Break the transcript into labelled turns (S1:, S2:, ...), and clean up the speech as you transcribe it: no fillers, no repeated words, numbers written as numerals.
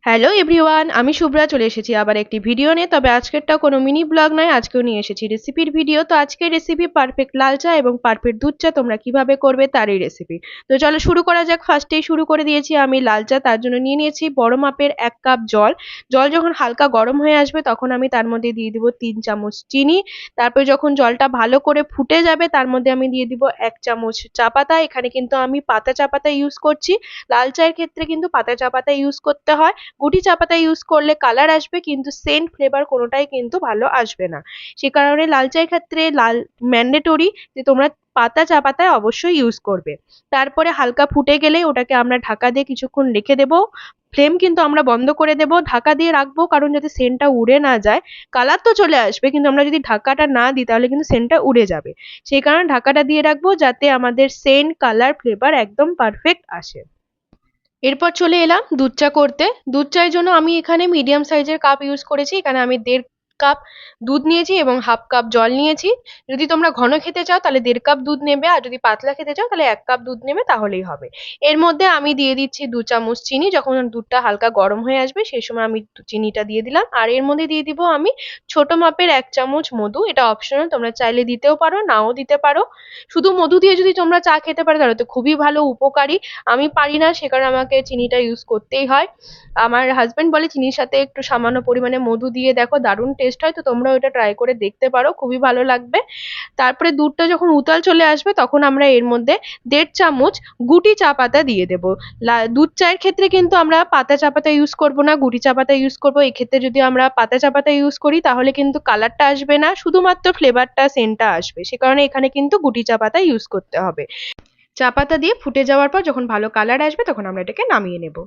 S1: Hello everyone, আমি শুভ্রা চলে এসেছি আবার একটি ভিডিও নিয়ে। তবে আজকেরটা কোনো মিনি ব্লগ নয়, আজকেও নিয়ে এসেছি রেসিপির ভিডিও। তো আজকের রেসিপি পারফেক্ট লাল চা এবং পারফেক্ট দুধ চা তোমরা কিভাবে করবে তারই রেসিপি। তো চলো শুরু করা যাক। ফার্স্টেই শুরু করে দিয়েছি আমি লাল চা, তার জন্য নিয়ে নিয়েছি বড় মাপের 1 কাপ জল। জল যখন হালকা গরম হয়ে আসবে তখন আমি তার মধ্যে দিয়ে দিব 3 চামচ চিনি। তারপর যখন জলটা ভালো করে ফুটে যাবে তার মধ্যে আমি দিয়ে দিব 1 চামচ চা পাতা। এখানে কিন্তু আমি পাতা চা পাতা ইউজ করছি। লাল চায়ের ক্ষেত্রে কিন্তু পাতা চা পাতা ইউজ করতে হয়। গুটি চা পাতা ইউজ করলে কালার আসবে কিন্তু সেন্ট ফ্লেভার কোনোটাই কিন্তু ভালো আসবে না। সে কারণে লাল চায়ের ক্ষেত্রে লাল ম্যান্ডেটরি যে তোমরা পাতা চা পাতায় অবশ্যই ইউজ করবে। তারপরে হালকা ফুটে গেলে ওটাকে আমরা ঢাকা দিয়ে কিছুক্ষণ রেখে দেবো। ফ্লেম কিন্তু আমরা বন্ধ করে দেব, ঢাকা দিয়ে রাখবো কারণ যাতে সেন্টটা উড়ে না যায়। কালার তো চলে আসবে কিন্তু আমরা যদি ঢাকাটা না দিই তাহলে কিন্তু সেন্টটা উড়ে যাবে। সেই কারণে ঢাকাটা দিয়ে রাখবো যাতে আমাদের সেন্ট কালার ফ্লেভার একদম পারফেক্ট আসে। এরপর চলে এলাম দুধ চা করতে। দুধ চায়ের জন্য আমি এখানে মিডিয়াম সাইজের কাপ ইউজ করেছি। এখানে আমি 1.5 কাপ দুধ নিয়েছি এবং 1/2 কাপ জল নিয়েছি। যদি তোমরা ঘন খেতে চাও তাহলে 1.5 কাপ দুধ নেবে, আর যদি পাতলা খেতে চাও তাহলে 1 কাপ দুধ নেবে, তাহলেই হবে। এর মধ্যে আমি দিয়ে দিচ্ছি 2 চামচ চিনি। যখন দুধটা হালকা গরম হয়ে আসবে সেই সময় আমি চিনিটা দিয়ে দিলাম। আর এর মধ্যে দিয়ে দিব আমি ছোট মাপের 1 চামচ মধু। এটা অপশনাল, তোমরা চাইলে দিতেও পারো নাও দিতে পারো। শুধু মধু দিয়ে যদি তোমরা চা খেতে পারো তাহলে তো খুবই ভালো, উপকারী। আমি পারি না, সে কারণে আমাকে চিনিটা ইউজ করতেই হয়। আমার হাজবেন্ড বলে চিনির সাথে একটু সামান্য পরিমাণে মধু দিয়ে দেখো, দারুণ টেস্ট হয়। তো তোমরা ওটা ট্রাই করে দেখতে পারো, খুবই ভালো লাগবে। তারপরে দুধটা যখন উতাল চলে আসবে তখন আমরা এর মধ্যে 1.5 চামচ গুটি চা পাতা দিয়ে দেবো। দুধ চায়ের ক্ষেত্রে কিন্তু আমরা পাতা চা পাতা ইউজ করবো না, গুটি চা পাতা ইউজ করবো। এক্ষেত্রে যদি আমরা পাতা চা পাতা ইউজ করি তাহলে কিন্তু কালারটা আসবে না, শুধুমাত্র ফ্লেভারটা সেন্টটা আসবে। সে কারণে এখানে কিন্তু গুটি চা পাতা ইউজ করতে হবে। চা পাতা দিয়ে ফুটে যাওয়ার পর যখন ভালো কালার আসবে তখন আমরা এটাকে নামিয়ে নেব।